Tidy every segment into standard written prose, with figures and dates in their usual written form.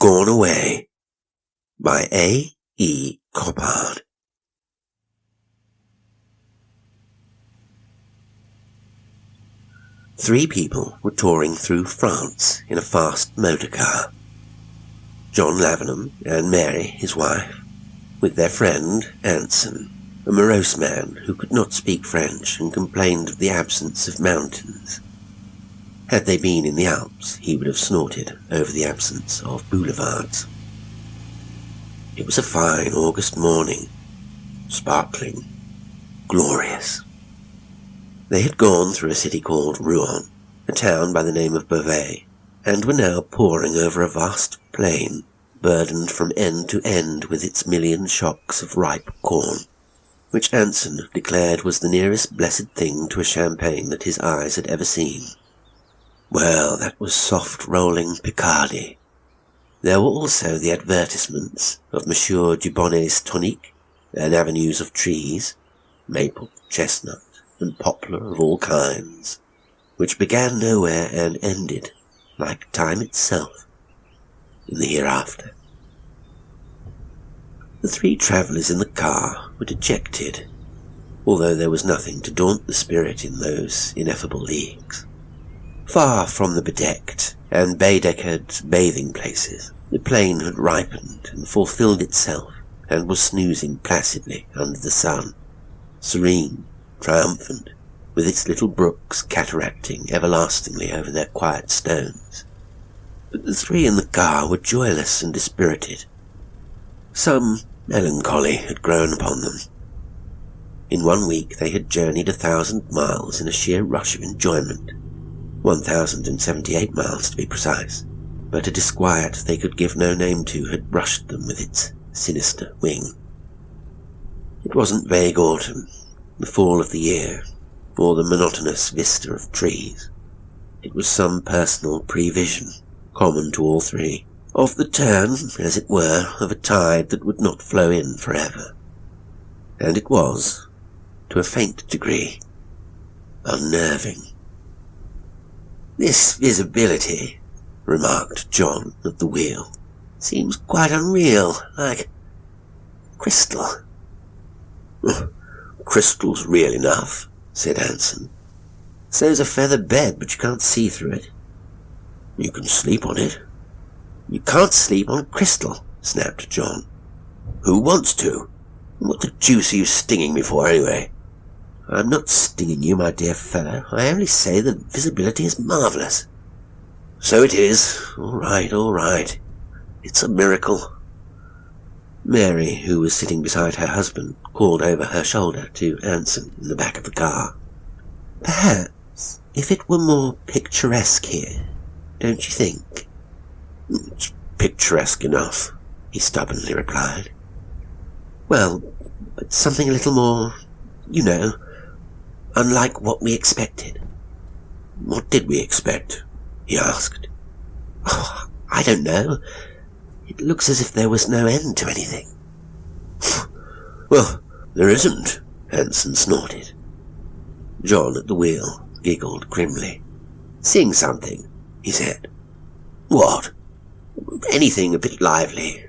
Gone Away by a.e.coppard. Three people were touring through France in a fast motor car. John Lavenham and Mary, his wife, with their friend Anson, a morose man who could not speak French and complained of the absence of mountains. Had they been in the Alps, he would have snorted over the absence of boulevards. It was a fine August morning, sparkling, glorious. They had gone through a city called Rouen, a town by the name of Beauvais, and were now poring over a vast plain, burdened from end to end with its million shocks of ripe corn, which Anson declared was the nearest blessed thing to a champagne that his eyes had ever seen. Well, that was soft rolling Picardy. There were also the advertisements of Monsieur Dubonnet's tonic, and avenues of trees, maple, chestnut, and poplar of all kinds, which began nowhere and ended, like time itself, in the hereafter. The three travellers in the car were dejected, although there was nothing to daunt the spirit in those ineffable leagues. Far from the bedecked and bedeckered bathing places, the plain had ripened and fulfilled itself, and was snoozing placidly under the sun, serene, triumphant, with its little brooks cataracting everlastingly over their quiet stones. But the three in the car were joyless and dispirited. Some melancholy had grown upon them. In 1 week they had journeyed 1,000 miles in a sheer rush of enjoyment, 1,078 miles to be precise, but a disquiet they could give no name to had brushed them with its sinister wing. It wasn't vague autumn, the fall of the year, or the monotonous vista of trees. It was some personal prevision, common to all three, of the turn, as it were, of a tide that would not flow in forever. And it was, to a faint degree, unnerving. "This visibility," remarked John at the wheel, "seems quite unreal, like crystal." "Crystal's real enough," said Anson. "So's a feather bed, but you can't see through it." "You can sleep on it." "You can't sleep on crystal," snapped John. "Who wants to? What the deuce are you stinging me for, anyway?" "I'm not stinging you, my dear fellow. I only say the visibility is marvellous." "So it is. All right. It's a miracle." Mary, who was sitting beside her husband, called over her shoulder to Anson in the back of the car. "Perhaps, if it were more picturesque here, don't you think?" "It's picturesque enough," he stubbornly replied. "Well, but something a little more, unlike what we expected." "What did we expect?" he asked. "Oh, I don't know. It looks as if there was no end to anything." "Well, there isn't," Anson snorted. John at the wheel giggled grimly. "Sing something," he said. "What?" "Anything a bit lively."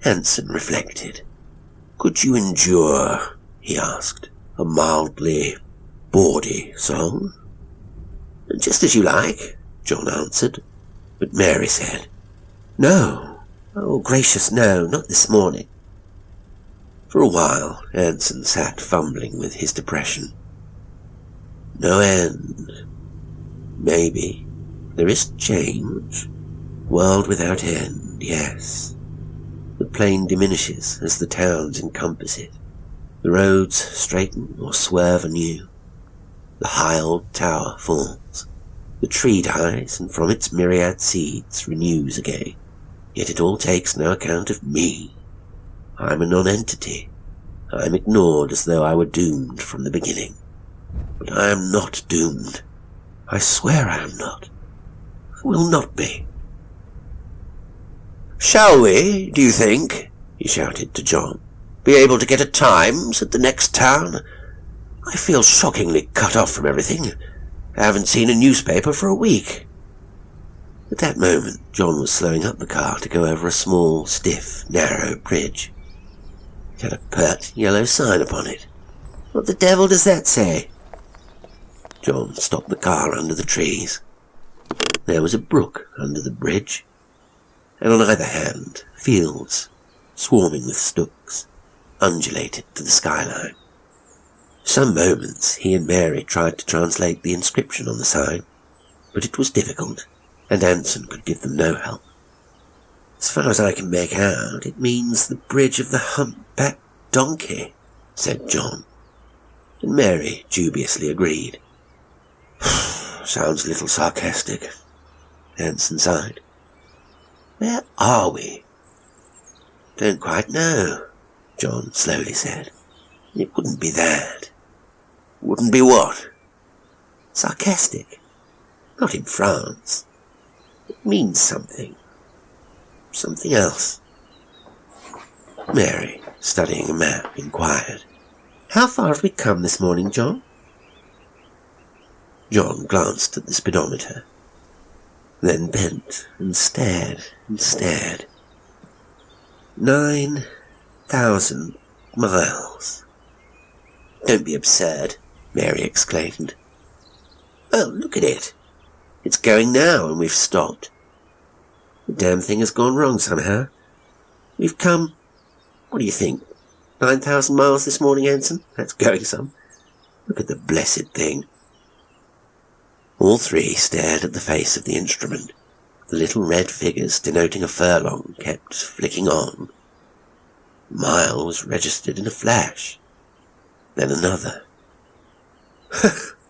Anson reflected. "Could you endure," he asked, "a mildly bawdy song?" "Just as you like," John answered. But Mary said, "No. Oh, gracious, no, not this morning." For a while, Anson sat fumbling with his depression. No end. Maybe. There is change. World without end, yes. The plain diminishes as the towns encompass it. The roads straighten or swerve anew. The high old tower falls. The tree dies, and from its myriad seeds renews again. Yet it all takes no account of me. I'm a non-entity. I'm ignored as though I were doomed from the beginning. But I am not doomed. I swear I am not. I will not be. "Shall we, do you think," he shouted to John, "be able to get a Times at the next town? I feel shockingly cut off from everything. I haven't seen a newspaper for a week." At that moment, John was slowing up the car to go over a small, stiff, narrow bridge. It had a pert yellow sign upon it. "What the devil does that say?" John stopped the car under the trees. There was a brook under the bridge, and on either hand, fields, swarming with stooks, undulated to the skyline. For some moments he and Mary tried to translate the inscription on the sign, but it was difficult, and Anson could give them no help. "As far as I can make out, it means the bridge of the humpbacked donkey," said John, and Mary dubiously agreed. "Sounds a little sarcastic," Anson sighed. "Where are we?" "Don't quite know," John slowly said. "It wouldn't be that." "Wouldn't be what?" "Sarcastic. Not in France. It means something. Something else." Mary, studying a map, inquired, "How far have we come this morning, John?" John glanced at the speedometer, then bent and stared and stared. 9,000 miles. "Don't be absurd," Mary exclaimed. "Oh, look at it. It's going now, and we've stopped. The damn thing has gone wrong somehow. We've come, what do you think, 9,000 miles this morning, Anson? That's going some. Look at the blessed thing." All three stared at the face of the instrument. The little red figures denoting a furlong kept flicking on. A mile was registered in a flash. Then another.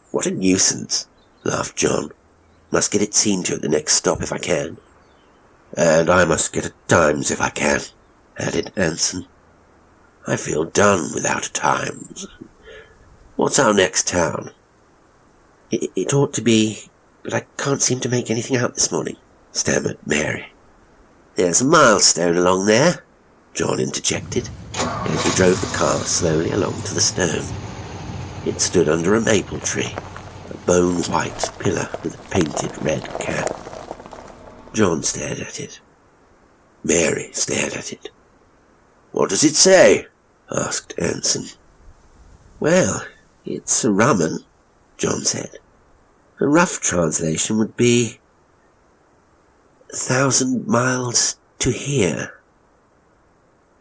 "What a nuisance," laughed John. "Must get it seen to at the next stop if I can." "And I must get a Times if I can," added Anson. "I feel done without a Times. What's our next town?" It ought to be, but I can't seem to make anything out this morning," stammered Mary. "There's a milestone along there," John interjected, and he drove the car slowly along to the stone. It stood under a maple tree, a bone-white pillar with a painted red cap. John stared at it. Mary stared at it. "What does it say?" asked Anson. "Well, it's a rumman," John said. "A rough translation would be 1,000 miles to here."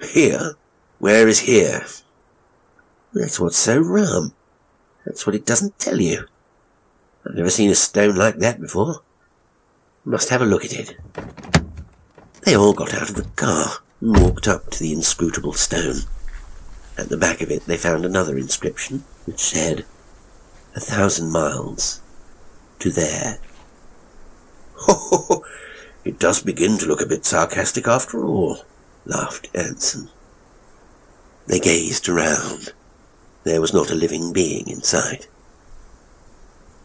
"Here? Where is here?" "That's what's so rum. That's what it doesn't tell you. I've never seen a stone like that before. Must have a look at it." They all got out of the car and walked up to the inscrutable stone. At the back of it they found another inscription, which said, 1,000 miles to there. "Ho! It does begin to look a bit sarcastic after all," laughed Anson. They gazed around. There was not a living being in sight.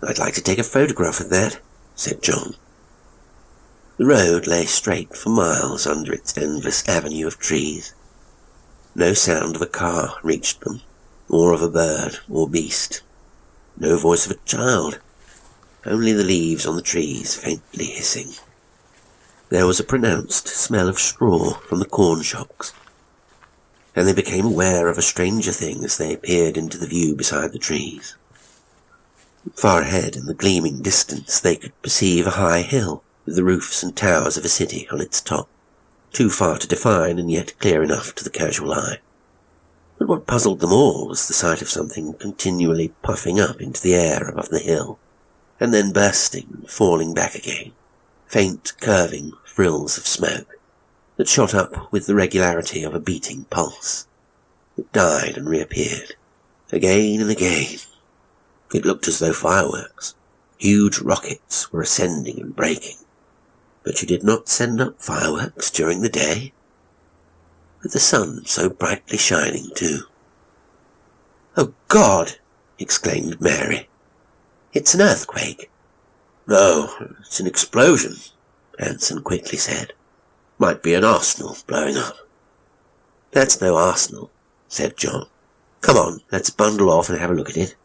"I'd like to take a photograph of that," said John. The road lay straight for miles under its endless avenue of trees. No sound of a car reached them, or of a bird or beast. No voice of a child, only the leaves on the trees faintly hissing. There was a pronounced smell of straw from the corn shocks, and they became aware of a stranger thing as they peered into the view beside the trees. Far ahead in the gleaming distance they could perceive a high hill with the roofs and towers of a city on its top, too far to define and yet clear enough to the casual eye. But what puzzled them all was the sight of something continually puffing up into the air above the hill, and then bursting and falling back again, faint curving frills of smoke that shot up with the regularity of a beating pulse. It died and reappeared, again and again. It looked as though fireworks, huge rockets, were ascending and breaking. But you did not send up fireworks during the day, with the sun so brightly shining too. "Oh, God!" exclaimed Mary. "It's an earthquake." "No, it's an explosion," Anson quickly said. "Might be an arsenal blowing up." "That's no arsenal," said John. "Come on, let's bundle off and have a look at it."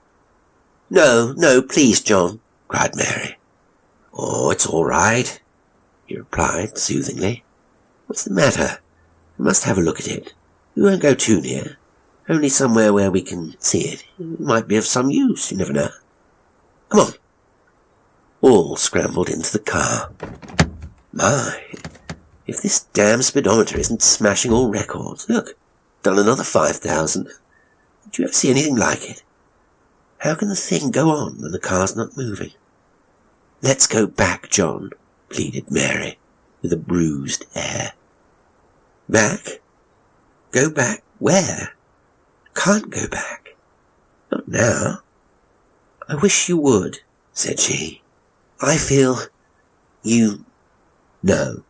"No, please, John," cried Mary. "Oh, it's all right," replied soothingly. "What's the matter? We must have a look at it. We won't go too near. Only somewhere where we can see it. It might be of some use, you never know. Come on." All scrambled into the car. My, if this damn speedometer isn't smashing all records. Look, done another 5,000. Did you ever see anything like it? How can the thing go on when the car's not moving? "Let's go back, John," pleaded Mary, with a bruised air. "Back? Go back where? Can't go back. Not now." "I wish you would," said she. "I feel you know.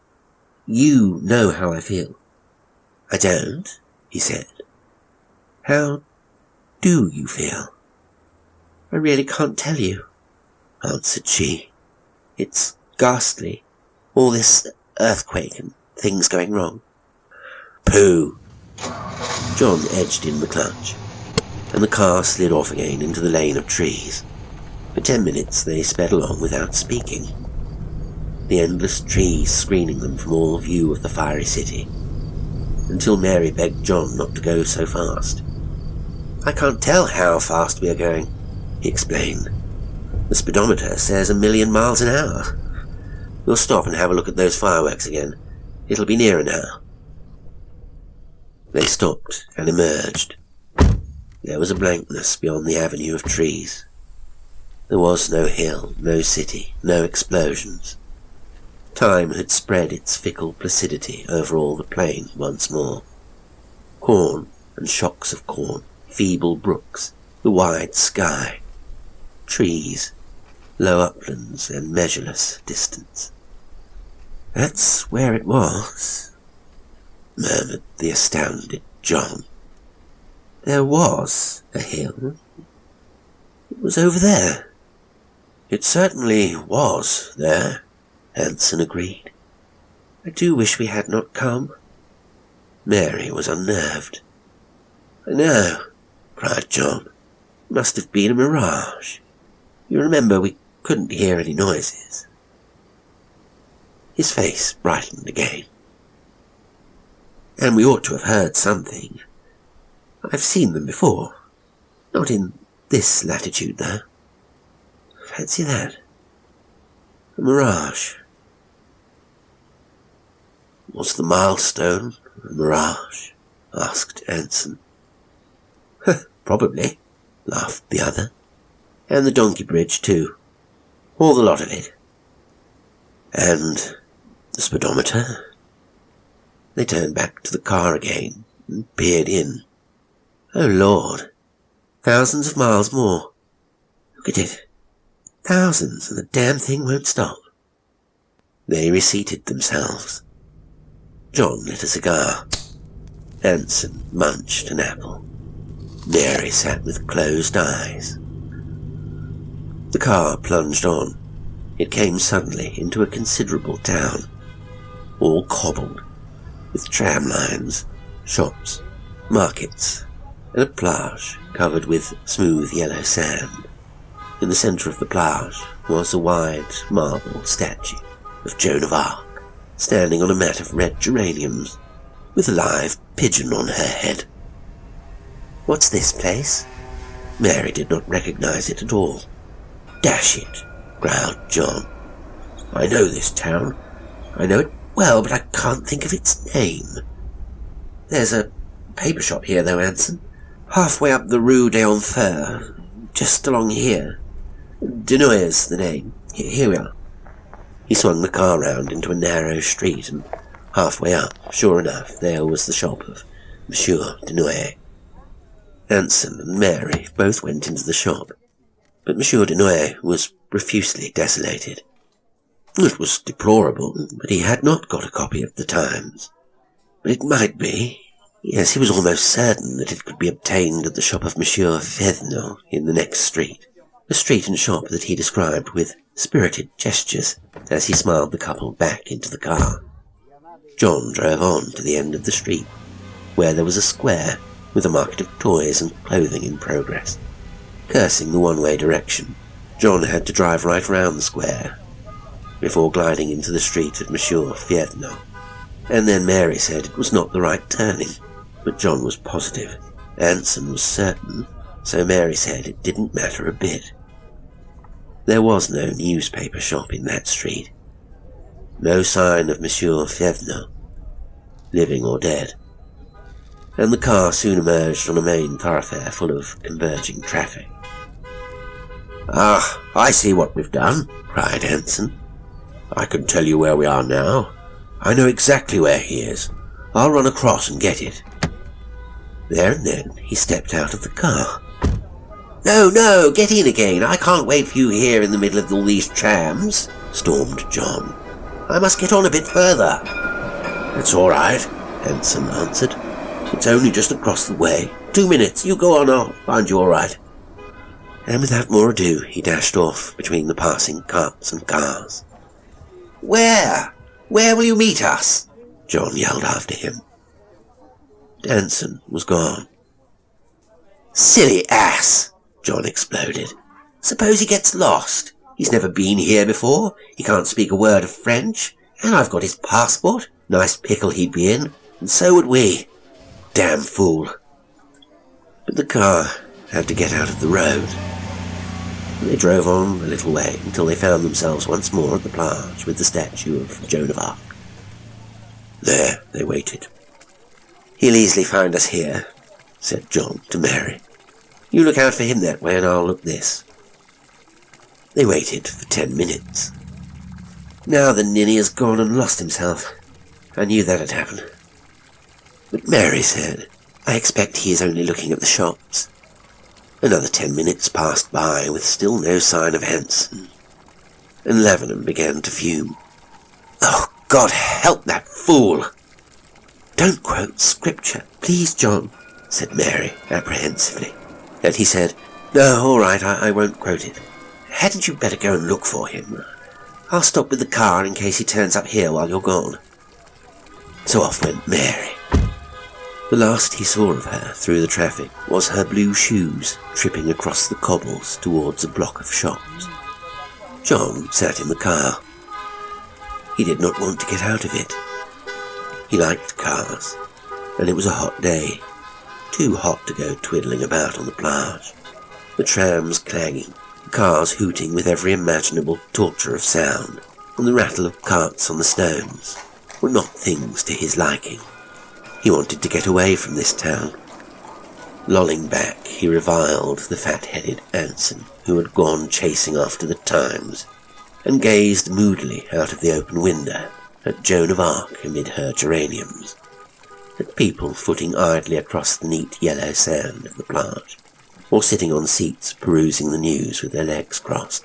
You know how I feel." "I don't," he said. "How do you feel?" "I really can't tell you," answered she. "It's ghastly, all this earthquake and things going wrong." "Pooh!" John edged in the clutch, and the car slid off again into the lane of trees. For 10 minutes they sped along without speaking, the endless trees screening them from all view of the fiery city, until Mary begged John not to go so fast. "I can't tell how fast we are going," he explained. "The speedometer says 1,000,000 miles an hour. We'll stop and have a look at those fireworks again. It'll be nearer now." They stopped and emerged. There was a blankness beyond the avenue of trees. There was no hill, no city, no explosions. Time had spread its fickle placidity over all the plain once more. Corn and shocks of corn, feeble brooks, the wide sky, trees, low uplands and measureless distance. "That's where it was," murmured the astounded John. "There was a hill. It was over there." "It certainly was there," Hanson agreed. "I do wish we had not come." Mary was unnerved. "I know," cried John. "It must have been a mirage. You remember we couldn't hear any noises." His face brightened again. "And we ought to have heard something. I've seen them before. Not in this latitude, though. Fancy that. A mirage." "Was the milestone a mirage?" asked Anson. "Probably," laughed the other. "And the donkey bridge, too. All the lot of it." "And the speedometer?" They turned back to the car again and peered in. "Oh, Lord. Thousands of miles more. Look at it. Thousands, and the damn thing won't stop." They reseated themselves. John lit a cigar. Anson munched an apple. Mary sat with closed eyes. The car plunged on. It came suddenly into a considerable town, all cobbled, with tram lines, shops, markets, and a plage covered with smooth yellow sand. In the centre of the plage was a wide marble statue of Joan of Arc, standing on a mat of red geraniums, with a live pigeon on her head. "What's this place?" Mary did not recognize it at all. "Dash it," growled John. "I know this town. I know it well, but I can't think of its name." "There's a paper shop here, though, Anson. Halfway up the Rue d'Enfer, just along here. Denoyer's the name. Here we are." He swung the car round into a narrow street, and halfway up, sure enough, there was the shop of Monsieur Denoyer. Anson and Mary both went into the shop, but Monsieur Denoyer was profusely desolated. It was deplorable, but he had not got a copy of the Times. But it might be. Yes, he was almost certain that it could be obtained at the shop of Monsieur Fethenot in the next street, a street and shop that he described with spirited gestures as he smiled the couple back into the car. John drove on to the end of the street, where there was a square with a market of toys and clothing in progress. Cursing the one-way direction, John had to drive right round the square. before gliding into the street at Monsieur Fievno. And then Mary said it was not the right turning, but John was positive. Anson was certain, so Mary said it didn't matter a bit. There was no newspaper shop in that street. No sign of Monsieur Fievno, living or dead. And the car soon emerged on a main thoroughfare full of converging traffic. "Ah, I see what we've done," cried Anson. "I can tell you where we are now. I know exactly where he is. I'll run across and get it." There and then he stepped out of the car. No, get in again. I can't wait for you here in the middle of all these trams," stormed John. "I must get on a bit further." "It's all right," Anson answered. "It's only just across the way. 2 minutes. You go on, I'll find you all right." And without more ado, he dashed off between the passing carts and cars. Where will you meet us?" John yelled after him. Anson was gone. "Silly ass!" John exploded. "Suppose he gets lost? He's never been here before. He can't speak a word of French. And I've got his passport. Nice pickle he'd be in. And so would we. Damn fool." But the car had to get out of the road. They drove on a little way until they found themselves once more at the plage with the statue of Joan of Arc. There they waited. "He'll easily find us here," said John to Mary. "You look out for him that way and I'll look this." They waited for 10 minutes. "Now the ninny has gone and lost himself. I knew that'd happen." But Mary said, "I expect he is only looking at the shops." Another 10 minutes passed by with still no sign of Anson, and Lavenham began to fume. "Oh, God help that fool!" "Don't quote scripture, please, John," said Mary apprehensively. And he said, "No, all right, I won't quote it. Hadn't you better go and look for him? I'll stop with the car in case he turns up here while you're gone." So off went Mary. The last he saw of her through the traffic was her blue shoes tripping across the cobbles towards a block of shops. John sat in the car. He did not want to get out of it. He liked cars, and it was a hot day, too hot to go twiddling about on the plage. The trams clanging, the cars hooting with every imaginable torture of sound, and the rattle of carts on the stones were not things to his liking. He wanted to get away from this town. Lolling back, he reviled the fat-headed Anson, who had gone chasing after the Times, and gazed moodily out of the open window at Joan of Arc amid her geraniums, at people footing idly across the neat yellow sand of the plage, or sitting on seats perusing the news with their legs crossed.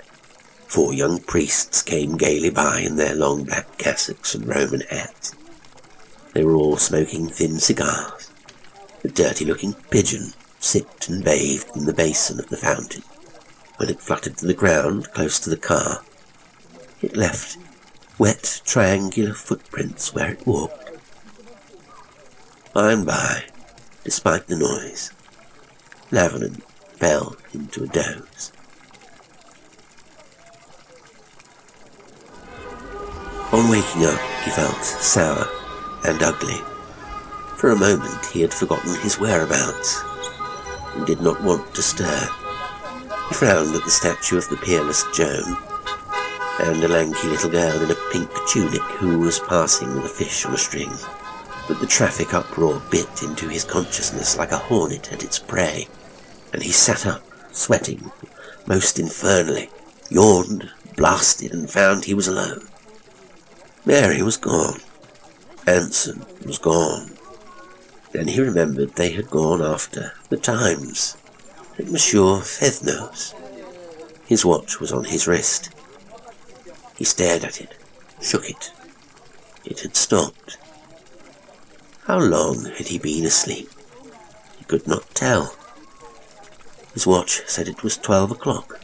4 young priests came gaily by in their long black cassocks and Roman hats. They were all smoking thin cigars. A dirty-looking pigeon sipped and bathed in the basin of the fountain. When it fluttered to the ground close to the car, it left wet triangular footprints where it walked. By and by, despite the noise, Lavenham fell into a doze. On waking up, he felt sour and ugly. For a moment he had forgotten his whereabouts, and did not want to stir. He frowned at the statue of the peerless Joan, and a lanky little girl in a pink tunic who was passing with a fish on a string. But the traffic uproar bit into his consciousness like a hornet at its prey, and he sat up, sweating most infernally, yawned, blasted, and found he was alone. Mary was gone. Anson was gone. Then he remembered they had gone after the Times at Monsieur Fievno's. His watch was on his wrist. He stared at it, shook it. It had stopped. How long had he been asleep? He could not tell. His watch said it was 12 o'clock,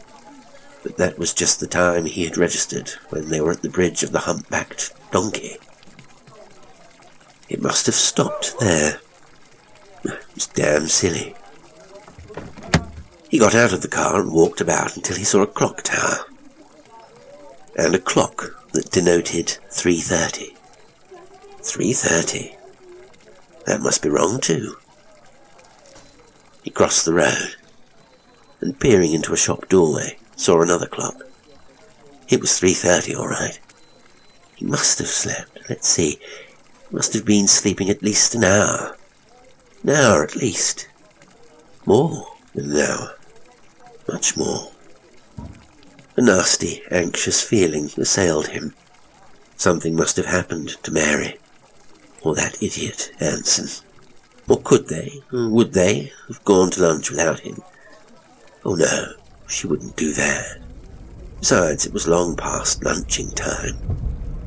but that was just the time he had registered when they were at the bridge of the humpbacked donkey. It must have stopped there. It was damn silly. He got out of the car and walked about until he saw a clock tower, and a clock that denoted 3:30. 3:30? That must be wrong too. He crossed the road, and peering into a shop doorway, saw another clock. It was 3:30, all right. He must have slept. Let's see. He must have been sleeping at least an hour. An hour at least. More than an hour. Much more. A nasty, anxious feeling assailed him. Something must have happened to Mary, or that idiot Anson. Or would they have gone to lunch without him? Oh no, she wouldn't do that. Besides, it was long past lunching time.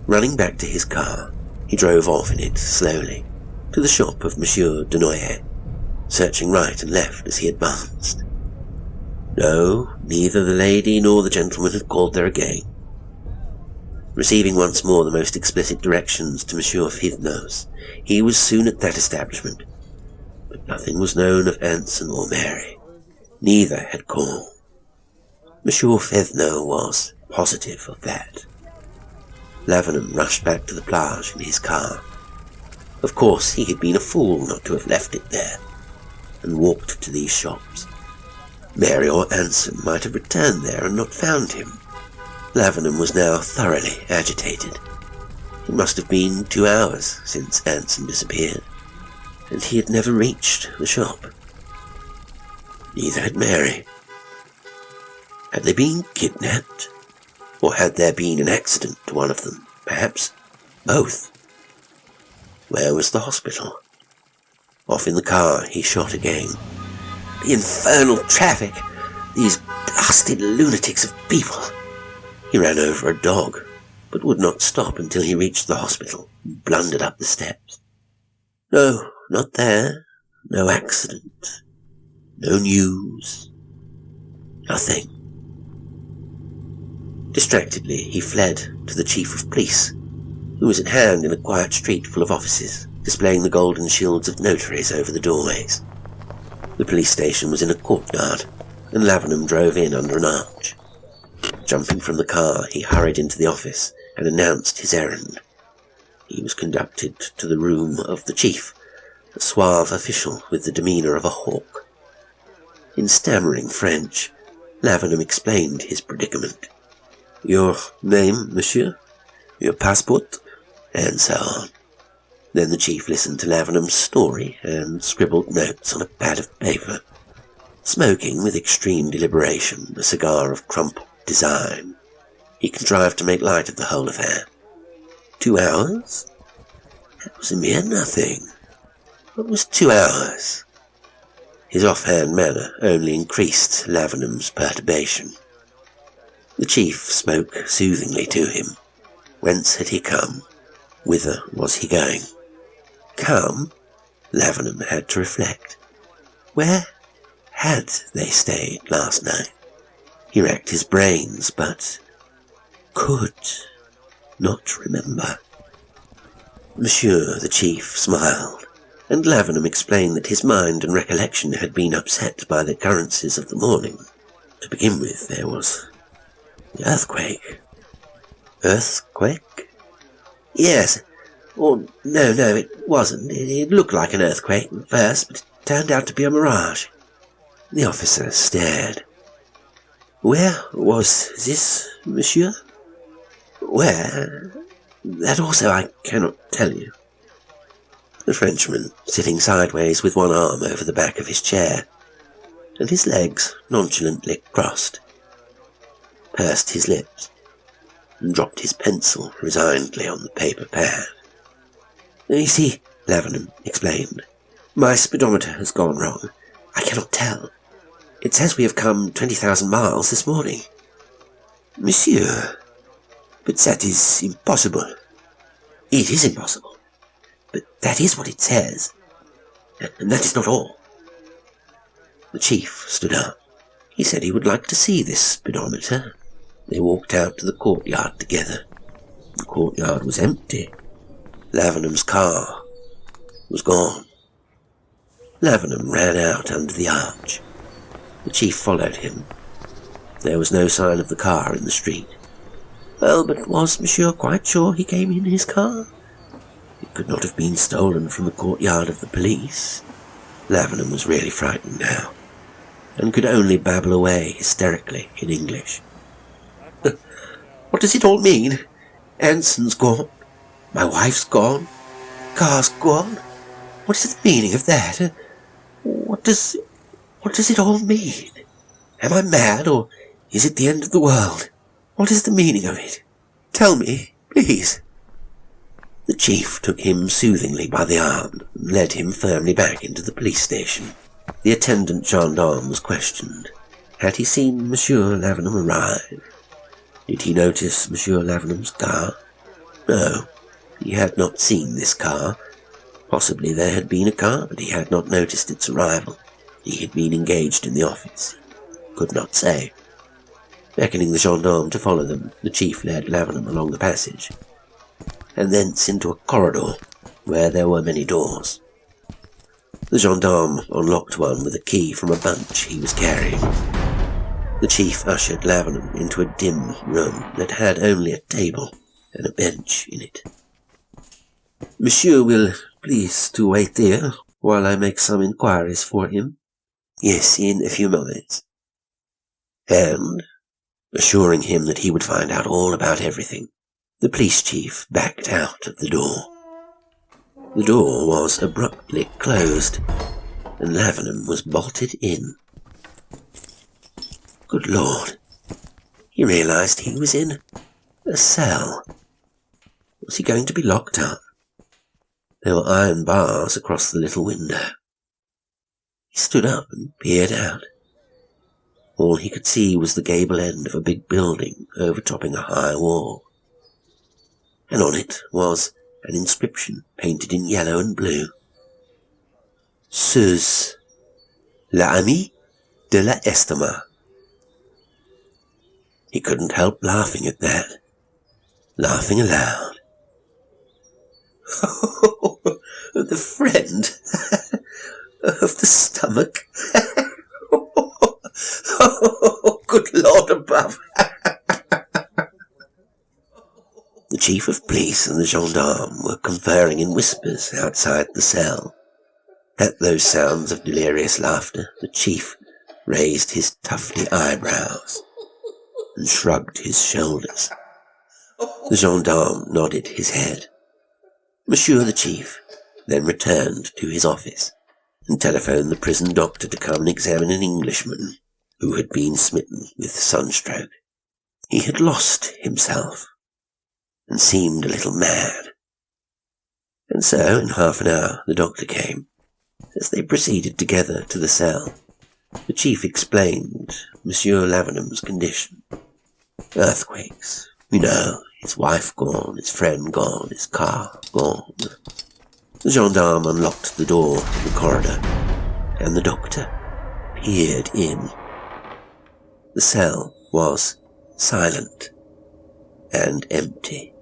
Running back to his car, he drove off in it slowly, to the shop of Monsieur Denoyer, searching right and left as he advanced. No, neither the lady nor the gentleman had called there again. Receiving once more the most explicit directions to Monsieur Fidnos, he was soon at that establishment. But nothing was known of Anson or Mary. Neither had called. Monsieur Fidnos was positive of that. Lavenham rushed back to the plage in his car. Of course, he had been a fool not to have left it there, and walked to these shops. Mary or Anson might have returned there and not found him. Lavenham was now thoroughly agitated. It must have been 2 hours since Anson disappeared, and he had never reached the shop. Neither had Mary. Had they been kidnapped? Or had there been an accident to one of them? Perhaps both. Where was the hospital? Off in the car, he shot again. The infernal traffic! These blasted lunatics of people! He ran over a dog, but would not stop until he reached the hospital and blundered up the steps. No, not there. No accident. No news. Nothing. Distractedly, he fled to the chief of police, who was at hand in a quiet street full of offices, displaying the golden shields of notaries over the doorways. The police station was in a courtyard, and Lavenham drove in under an arch. Jumping from the car, he hurried into the office and announced his errand. He was conducted to the room of the chief, a suave official with the demeanour of a hawk. In stammering French, Lavenham explained his predicament. Your name, monsieur? Your passport? And so on. Then the chief listened to Lavenham's story and scribbled notes on a pad of paper, smoking with extreme deliberation a cigar of crumpled design. He contrived to make light of the whole affair. 2 hours? That was a mere nothing. What was 2 hours? His offhand manner only increased Lavenham's perturbation. The chief spoke soothingly to him. Whence had he come? Whither was he going? Come? Lavenham had to reflect. Where had they stayed last night? He racked his brains, but could not remember. Monsieur the chief smiled, and Lavenham explained that his mind and recollection had been upset by the occurrences of the morning. To begin with, there was the earthquake. Earthquake? Yes. Or, no, it wasn't. It looked like an earthquake at first, but it turned out to be a mirage. The officer stared. Where was this, monsieur? Where? That also I cannot tell you. The Frenchman, sitting sideways with one arm over the back of his chair, and his legs nonchalantly crossed, pursed his lips, and dropped his pencil resignedly on the paper pad. You see, Lavenham explained, my speedometer has gone wrong. I cannot tell. It says we have come 20,000 miles this morning. Monsieur, but that is impossible. It is impossible, but that is what it says, and that is not all. The chief stood up. He said he would like to see this speedometer. They walked out to the courtyard together. The courtyard was empty. Lavenham's car was gone. Lavenham ran out under the arch. The chief followed him. There was no sign of the car in the street. Well, but was Monsieur quite sure he came in his car? It could not have been stolen from the courtyard of the police. Lavenham was really frightened now, and could only babble away hysterically in English. What does it all mean? Anson's gone. My wife's gone. Car's gone. What is the meaning of that? What does it all mean? Am I mad, or is it the end of the world? What is the meaning of it? Tell me, please. The chief took him soothingly by the arm and led him firmly back into the police station. The attendant gendarme was questioned. Had he seen Monsieur Lavenham arrive? Did he notice Monsieur Lavenham's car? No, he had not seen this car. Possibly there had been a car, but he had not noticed its arrival. He had been engaged in the office. Could not say. Beckoning the gendarme to follow them, the chief led Lavenham along the passage, and thence into a corridor where there were many doors. The gendarme unlocked one with a key from a bunch he was carrying. The chief ushered Lavenham into a dim room that had only a table and a bench in it. Monsieur will please to wait there while I make some inquiries for him. Yes, in a few moments. And, assuring him that he would find out all about everything, the police chief backed out of the door. The door was abruptly closed, and Lavenham was bolted in. Good Lord, he realized he was in a cell. Was he going to be locked up? There were iron bars across the little window. He stood up and peered out. All he could see was the gable end of a big building overtopping a high wall, and on it was an inscription painted in yellow and blue. Sus l'ami de la estima. He couldn't help laughing at that, laughing aloud. Oh, the friend of the stomach. Oh, good Lord above. The chief of police and the gendarme were conferring in whispers outside the cell. At those sounds of delirious laughter, the chief raised his tufty eyebrows and shrugged his shoulders. The gendarme nodded his head. Monsieur the chief then returned to his office and telephoned the prison doctor to come and examine an Englishman who had been smitten with sunstroke. He had lost himself and seemed a little mad. And so, in half an hour, the doctor came. As they proceeded together to the cell, the chief explained Monsieur Lavenham's condition. Earthquakes, you know, his wife gone, his friend gone, his car gone. The gendarme unlocked the door in the corridor, and the doctor peered in. The cell was silent and empty.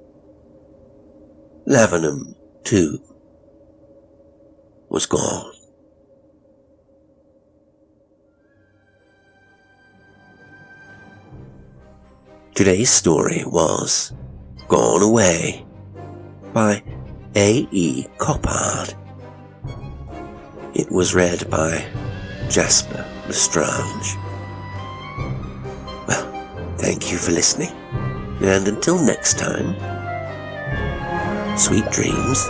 Lavenham, too, was gone. Today's story was Gone Away by a.e.coppard. It was read by Jasper L'Estrange. Well, thank you for listening, and until next time, sweet dreams.